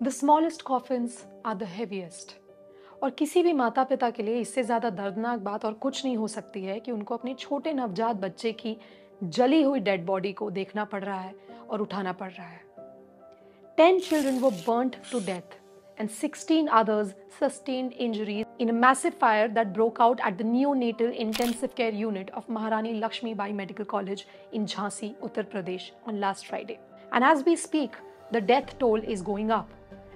The smallest coffins are the heaviest. और किसी भी माता पिता के लिए इससे ज़्यादा दर्दनाक बात और कुछ नहीं हो सकती है कि उनको अपने छोटे नवजात बच्चे की जली हुई डेड बॉडी को देखना पड़ रहा है और उठाना पड़ रहा है. 10 children were burnt to death and 16 others sustained injuries in a massive fire that broke out at the neonatal intensive care unit of Maharani Lakshmi Bai Medical College in Jhansi, Uttar Pradesh on last Friday. And as we speak, the death toll is going up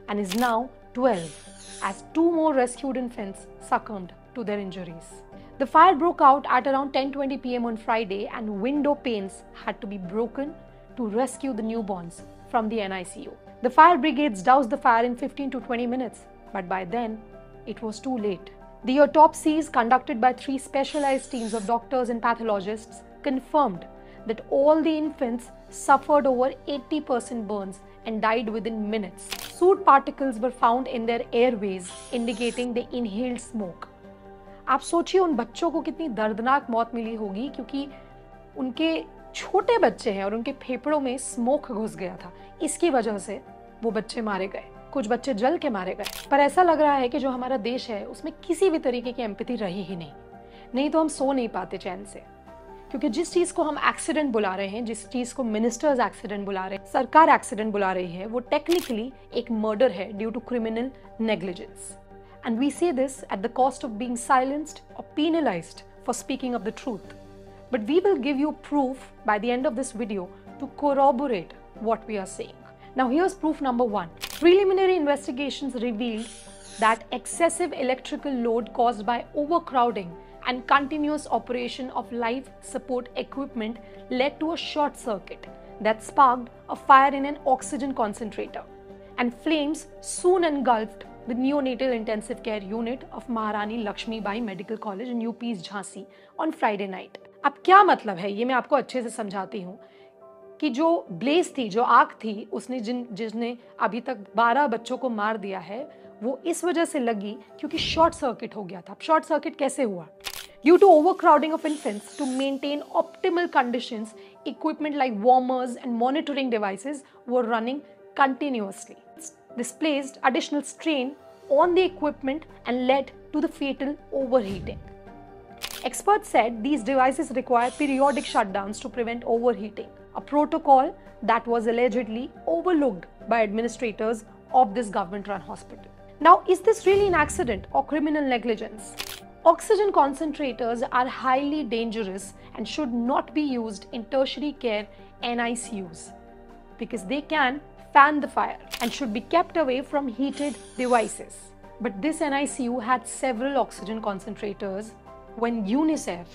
and is now 12 as 2 more rescued infants succumbed to their injuries. The fire broke out at around 10:20 p.m. on Friday and window panes had to be broken to rescue the newborns from the NICU. The fire brigades doused the fire in 15 to 20 minutes, but by then, it was too late. The autopsies conducted by 3 specialized teams of doctors and pathologists confirmed that all the infants suffered over 80% burns and died within minutes. Soot particles were found in their airways, indicating they inhaled smoke. आप सोचिए उन बच्चों को कितनी दर्दनाक मौत मिली होगी क्योंकि उनके छोटे बच्चे हैं और उनके फेफड़ों में स्मोक घुस गया था. इसकी वजह से वो बच्चे मारे गए. कुछ बच्चे जल के मारे गए. पर ऐसा लग रहा है कि जो हमारा देश है उसमें किसी भी तरीके की एम्पैथी रही ही नहीं तो हम सो नहीं पाते चैन से. क्योंकि जिस चीज को हम एक्सीडेंट बुला रहे हैं, जिस चीज को मिनिस्टर्स एक्सीडेंट बुला रहे हैं, सरकार एक्सीडेंट बुला रही है, वो टेक्निकली एक मर्डर है due to criminal negligence. And we say this at the cost of being silenced or penalized for speaking of the truth. But we will give you proof by the end of this video to corroborate what we are saying. Now here's proof number 1. Preliminary investigations revealed that excessive electrical load caused by overcrowding and continuous operation of life support equipment led to a short circuit that sparked a fire in an oxygen concentrator, and flames soon engulfed the neonatal intensive care unit of Maharani Lakshmi Bai Medical College in UP's Jhansi on Friday night. अब क्या मतलब है ये मैं आपको अच्छे से समझाती हूँ कि जो ब्लेज थी, जो आग थी, उसने जिसने अभी तक 12 बच्चों को मार दिया है, वो इस वजह से लगी क्योंकि शॉर्ट सर्किट हो गया था. अब शॉर्ट सर्किट कैसे हुआ? Due to overcrowding of infants, to maintain optimal conditions, equipment like warmers and monitoring devices were running continuously. This placed additional strain on the equipment and led to the fatal overheating. Experts said these devices require periodic shutdowns to prevent overheating, a protocol that was allegedly overlooked by administrators of this government-run hospital. Now, is this really an accident or criminal negligence? Oxygen concentrators are highly dangerous and should not be used in tertiary care NICUs because they can fan the fire and should be kept away from heated devices. But this NICU had several oxygen concentrators when UNICEF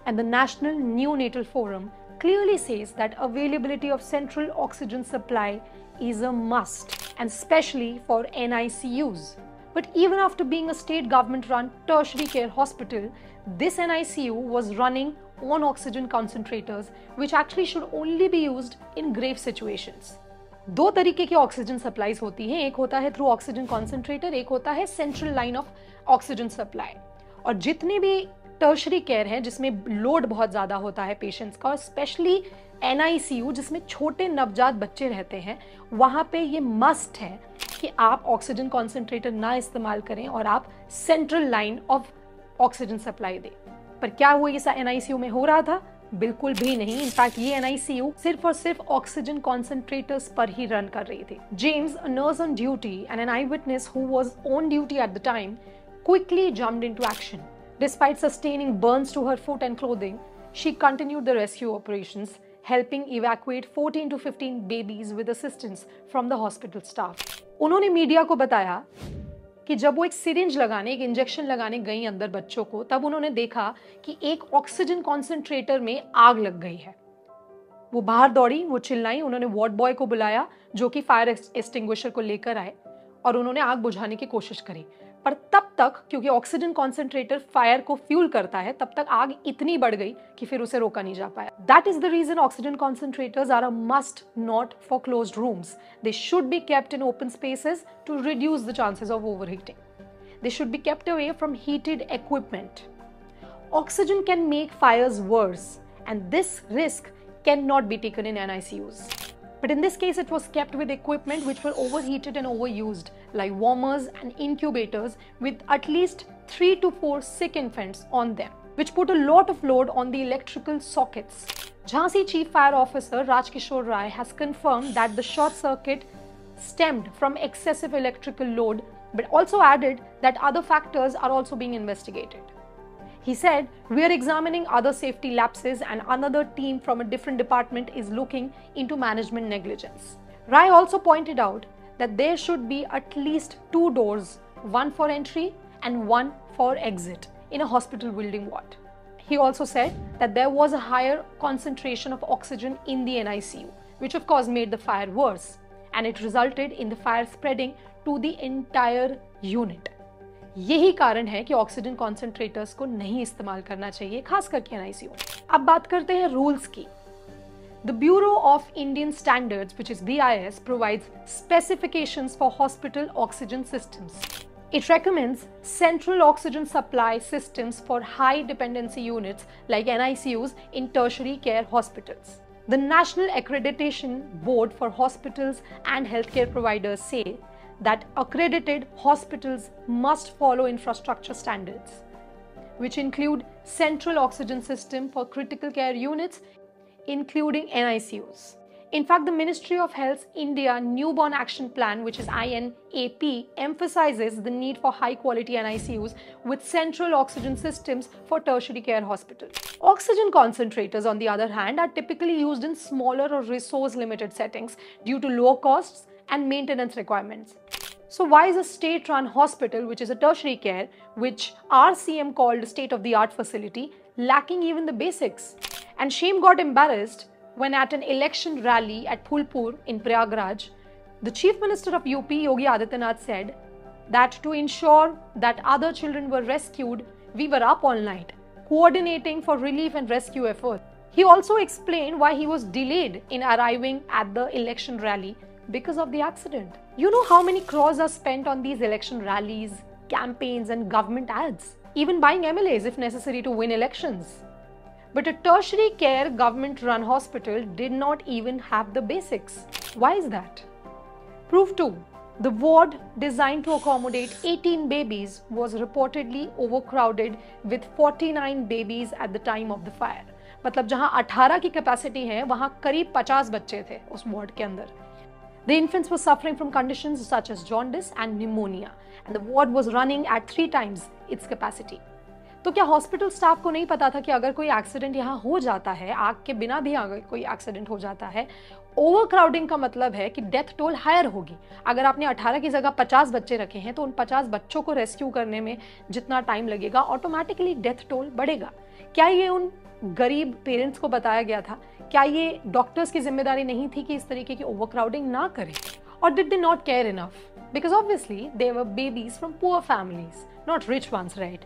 and the National Neonatal Forum clearly says that availability of central oxygen supply is a must, and especially for NICUs. But even after being a state government-run tertiary care hospital, this NICU was running on oxygen concentrators, which actually should only be used in grave situations. 2 तरीके की oxygen supplies होती हैं. एक होता है through oxygen concentrator, एक होता है central line of oxygen supply. और जितने भी टर्शरी केयर है जिसमें लोड बहुत ज्यादा होता है पेशेंट्स का, और स्पेशली NICU जिसमें छोटे नवजात बच्चे रहते हैं, वहां पे ये मस्ट है कि आप ऑक्सीजन कॉन्सेंट्रेटर ना इस्तेमाल करें और आप central line of oxygen supply दें. पर क्या वो ये NICU में हो रहा था? बिल्कुल भी नहीं. इनफैक्ट ये NICU सिर्फ और सिर्फ ऑक्सीजन कॉन्सेंट्रेटर्स पर ही रन कर रही थी. James, a nurse on duty and an eyewitness who was on duty at the time, quickly jumped into action. Despite sustaining burns to her foot and clothing, she continued the rescue operations, helping evacuate 14 to 15 babies with assistance from the hospital staff. उन्होंने media को बताया कि जब वो एक syringe लगाने, एक injection लगाने गई अंदर बच्चों को, तब उन्होंने देखा कि एक ऑक्सीजन कॉन्सेंट्रेटर में आग लग गई है. वो बाहर दौड़ी, वो चिल्लाई, उन्होंने वार्ड बॉय को बुलाया जो कि फायर एक्सटिंग्विशर को लेकर आए और उन्होंने आग बुझाने की कोशिश करी. पर तब तक, क्योंकि ऑक्सीजन कॉन्सेंट्रेटर फायर को फ्यूल करता है, तब तक आग इतनी बढ़ गई कि फिर उसे रोका नहीं जा पाया. That is the reason oxygen concentrators are a must not for closed rooms. They should be kept in open spaces to reduce the chances of overheating. They should be kept away from heated equipment. Oxygen can make fires worse, and this risk cannot be taken in NICUs. But in this case, it was kept with equipment which were overheated and overused, like warmers and incubators with at least 3 to 4 sick infants on them, which put a lot of load on the electrical sockets. Jhansi Chief Fire Officer Rajkishore Rai has confirmed that the short circuit stemmed from excessive electrical load, but also added that other factors are also being investigated. He said, "We are examining other safety lapses and another team from a different department is looking into management negligence." Rai also pointed out that there should be at least 2 doors, one for entry and one for exit in a hospital building ward. He also said that there was a higher concentration of oxygen in the NICU, which of course made the fire worse, and it resulted in the fire spreading to the entire unit. यही कारण है कि oxygen concentrators को नहीं इस्तेमाल करना चाहिए, खास करके एनआईसीयू। अब बात करते हैं रूल्स की। The Bureau of Indian Standards, which is BIS, provides specifications for hospital oxygen systems. It recommends central oxygen supply systems for high dependency units like NICUs in tertiary care hospitals. The National Accreditation Board for Hospitals and Healthcare Providers say that accredited hospitals must follow infrastructure standards, which include central oxygen system for critical care units, including NICUs. In fact, the Ministry of Health's India Newborn Action Plan, which is INAP, emphasizes the need for high-quality NICUs with central oxygen systems for tertiary care hospitals. Oxygen concentrators, on the other hand, are typically used in smaller or resource-limited settings due to lower costs and maintenance requirements. So why is a state-run hospital, which is a tertiary care, which our CM called a state-of-the-art facility, lacking even the basics? And shame got embarrassed when at an election rally at Phulpur in Prayagraj, the Chief Minister of UP, Yogi Adityanath, said that to ensure that other children were rescued, we were up all night, coordinating for relief and rescue efforts. He also explained why he was delayed in arriving at the election rally because of the accident. You know how many crores are spent on these election rallies, campaigns and government ads, even buying MLAs if necessary to win elections. But a tertiary care government-run hospital did not even have the basics. Why is that? Proof 2. The ward designed to accommodate 18 babies was reportedly overcrowded with 49 babies at the time of the fire. मतलब जहां 18 की capacity है, वहां करीब 50 बच्चे थे उस ward के अंदर. The infants were suffering from conditions such as jaundice and pneumonia, and the ward was running at 3 times its capacity. तो क्या हॉस्पिटल स्टाफ को नहीं पता था कि अगर कोई एक्सीडेंट यहाँ हो जाता है, आग के बिना भी अगर कोई एक्सीडेंट हो जाता है, ओवरक्राउडिंग का मतलब है कि डेथ टोल हायर होगी। अगर आपने 18 की जगह 50 बच्चे रखे हैं तो उन 50 बच्चों को रेस्क्यू करने में जितना टाइम लगेगा, ऑटोमेटिकली डेथ टोल बढ़ेगा। क्या ये उन गरीब पेरेंट्स को बताया गया था? क्या ये डॉक्टर्स की जिम्मेदारी नहीं थी कि इस तरीके की ओवरक्राउडिंग ना करें? और did they not care enough? Because obviously they were babies from poor families, not rich ones, right?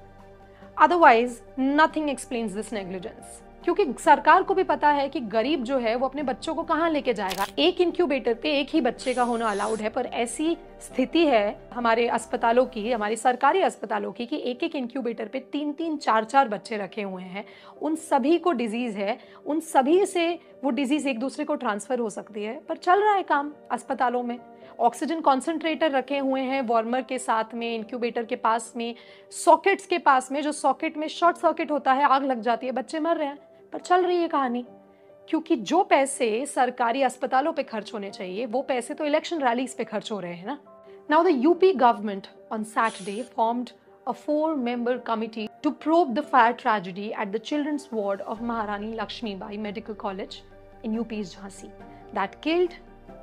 Otherwise, nothing explains this negligence. क्योंकि सरकार को भी पता है कि गरीब जो है वो अपने बच्चों को कहाँ लेके जाएगा। एक इंक्यूबेटर पे एक ही बच्चे का होना अलाउड है, पर ऐसी स्थिति है हमारे अस्पतालों की, हमारे सरकारी अस्पतालों की, कि एक एक इंक्यूबेटर पे 3-3, 4-4 बच्चे रखे हुए हैं। उन सभी को डिजीज है, उन सभी से वो डिजीज एक दूसरे को ट्रांसफर हो सकती है, पर चल रहा है काम अस्पतालों में। ऑक्सीजन कॉन्सेंट्रेटर रखे हुए हैं वार्मर के साथ में, इंक्यूबेटर के पास में, सॉकेट्स के पास में। जो सॉकेट में शॉर्ट सर्किट होता है, आग लग जाती है, बच्चे मर रहे हैं, पर चल रही है कहानी। क्योंकि जो पैसे सरकारी अस्पतालों पे खर्च होने चाहिए, वो पैसे तो इलेक्शन रैलीज पे खर्च हो रहे हैं ना। Now the UP government on Saturday formed a 4-member committee to probe the fire tragedy at the children's ward of Maharani Lakshmibai Medical College in UP's Jhansi that killed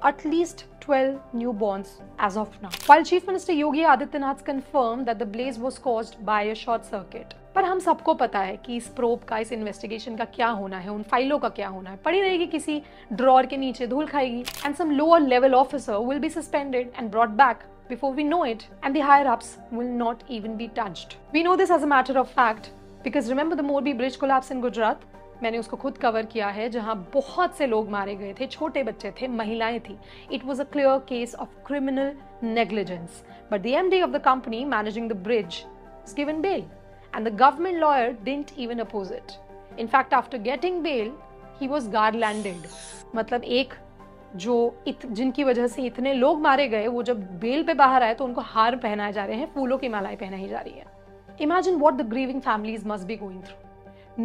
at least 12 newborns as of now. While Chief Minister Yogi Adityanath confirmed that the blaze was caused by a short circuit. पर हम सबको पता है कि इस probe का, इस investigation का क्या होना है, उन फाइलों का क्या होना है। पड़ी रहेगी किसी ड्रॉर के नीचे, धूल खाएगी, and some lower level officer will be suspended and brought back before we know it, and the higher ups will not even be touched. We know this as a matter of fact because remember the Morbi bridge collapse in Gujarat? मैंने उसको खुद cover किया है, जहां बहुत से लोग मारे गए थे, छोटे बच्चे थे, महिलाएं थी। It was a clear case of criminal negligence, but the MD of the company managing the bridge was given bail, and the government lawyer didn't even oppose it. In fact, after getting bail, he was garlanded. मतलब एक जिनकी वजह से इतने लोग मारे गए, वो जब बेल पे बाहर आए तो उनको हार पहनाए जा रहे हैं, फूलों की मालाएं पहनाई जा रही है. Imagine what the grieving families must be going through,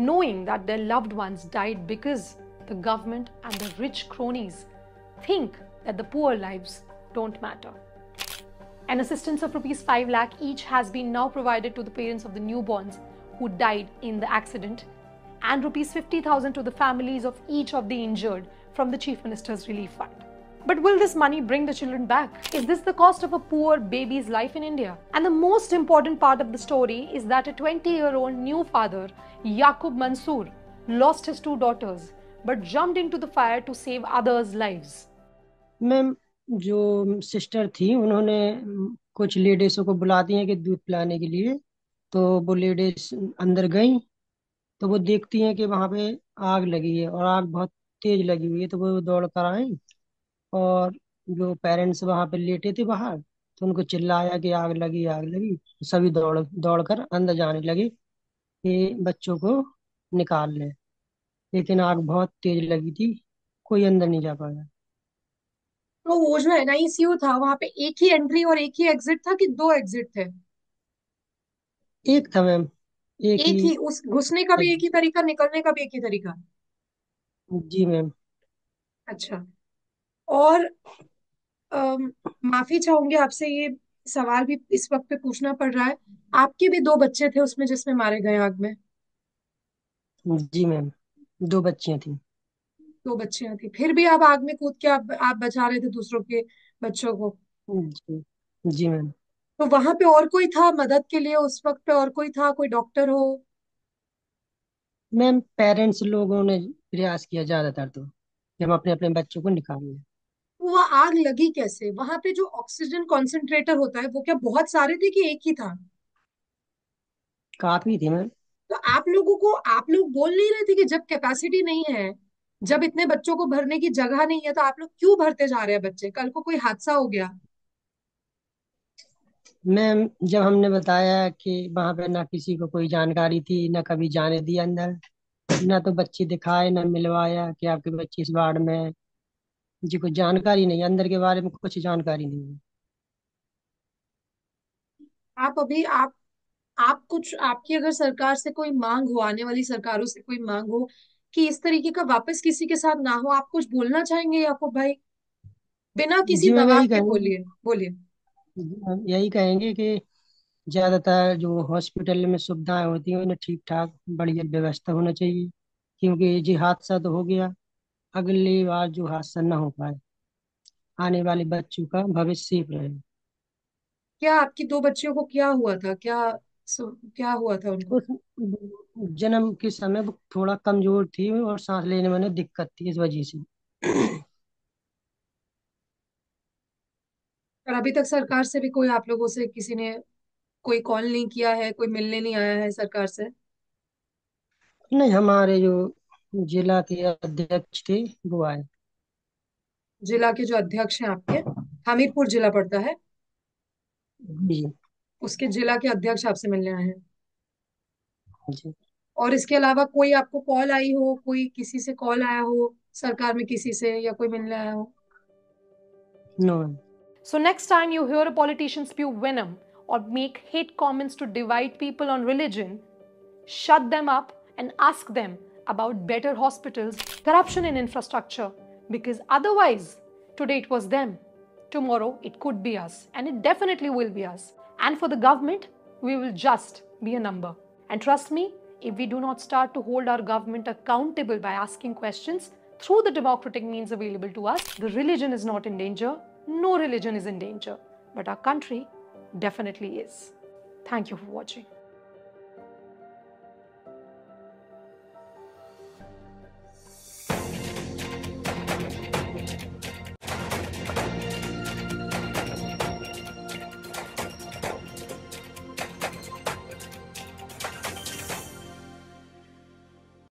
knowing that their loved ones died because the government and the rich cronies think that the poor lives don't matter. An assistance of rupees 5 lakh each has been now provided to the parents of the newborns who died in the accident, and rupees 50,000 to the families of each of the injured from the Chief Minister's Relief Fund. But will this money bring the children back? Is this the cost of a poor baby's life in India? And the most important part of the story is that a 20-year-old new father, Yaqub Mansoor, lost his two daughters but jumped into the fire to save others' lives. Ma'am, जो sister थी उन्होंने कुछ लेडीजों को बुला दिया कि दूध पिलाने के लिए। तो वो लेडीज अंदर गई, तो वो देखती हैं कि वहां पे आग लगी है और आग बहुत तेज लगी हुई है। तो वो दौड़ कर आई, और जो पेरेंट्स वहां पे लेटे थे बाहर, तो उनको चिल्लाया कि आग लगी, आग लगी। तो सभी दौड़ दौड़ कर अंदर जाने लगे कि बच्चों को निकाल लें। लेकिन आग बहुत तेज लगी थी, कोई अंदर नहीं जा पाया। तो वो जो एनआईसीयू था वहां पे एक ही एंट्री और एक ही एग्जिट था कि दो एग्जिट थे? एक था मैम, एक ही। एक ही, उस घुसने का भी एक ही तरीका, निकलने का भी एक ही तरीका? जी मैम। अच्छा। और अम, माफी चाहूंगी आपसे, ये सवाल भी इस वक्त पे पूछना पड़ रहा है। आपके भी दो बच्चे थे उसमें जिसमें मारे गए आग में? जी मैम, दो बच्चियां थी। दो बच्चियां थी, फिर भी आप आग में कूद के आप बचा रहे थे दूसरों के बच्चों को? जी। जी मैम। तो वहां पे और कोई था मदद के लिए उस वक्त पे? और कोई था, कोई डॉक्टर हो? मैम, पेरेंट्स लोगों ने प्रयास किया ज्यादातर तो कि हम अपने अपने बच्चों को निकाल लें। तो वह आग लगी कैसे? वहां पे जो ऑक्सीजन कॉन्सेंट्रेटर होता है वो क्या बहुत सारे थे कि एक ही था? काफी थी मैम। तो आप लोग बोल नहीं रहे थे कि जब कैपेसिटी नहीं है, जब इतने बच्चों को भरने की जगह नहीं है, तो आप लोग क्यों भरते जा रहे हैं बच्चे? कल को कोई हादसा हो गया। मैम, जब हमने बताया कि वहां पे ना किसी को कोई जानकारी थी, ना कभी जाने दिया अंदर, ना तो बच्चे दिखाए, ना मिलवाया कि आपके बच्चे इस वार्ड में है। जी, कोई जानकारी नहीं, अंदर के बारे में कुछ जानकारी नहीं है। आप अभी आप कुछ, आपकी अगर सरकार से कोई मांग हो, आने वाली सरकारों से कोई मांग हो कि इस तरीके का वापस किसी के साथ ना हो, आप कुछ बोलना चाहेंगे याकूब भाई? बिना किसी जी मैम, दबाव यही के कहेंगे। बोलिए, बोलिए। जी मैम, यही कहेंगे कि ज्यादातर जो हॉस्पिटल में सुविधाएं होती हैं उन्हें ठीक ठाक बढ़िया व्यवस्था होना चाहिए, क्योंकि जी हादसा तो हो गया, अगली बार जो हादसा ना हो पाए, आने वाले बच्चों का भविष्य सेफ रहे। क्या आपकी दो बच्चियों को क्या हुआ था? क्या हुआ था उनको? उस जन्म के समय वो थोड़ा कमजोर थी और सांस लेने में उन्हें दिक्कत थी, इस वजह से। और अभी तक सरकार से भी कोई, आप लोगों से किसी ने कोई कॉल नहीं किया है, कोई मिलने नहीं आया है सरकार से? नहीं, हमारे जो जिला के अध्यक्ष थे वो आए। जिला के जो अध्यक्ष हैं आपके, हमीरपुर जिला पड़ता है, जी। उसके जिला के अध्यक्ष आपसे मिलने आए हैं? जी। और इसके अलावा कोई आपको कॉल आई हो, कोई किसी से कॉल आया हो सरकार में किसी से, या कोई मिलने आया हो? No. So next time you hear a politician spew venom or make hate comments to divide people on religion, shut them up and ask them about better hospitals, corruption in infrastructure, because otherwise, today it was them, tomorrow it could be us, and it definitely will be us. And for the government, we will just be a number. And trust me, if we do not start to hold our government accountable by asking questions through the democratic means available to us, the religion is not in danger. No religion is in danger. But our country definitely is. Thank you for watching.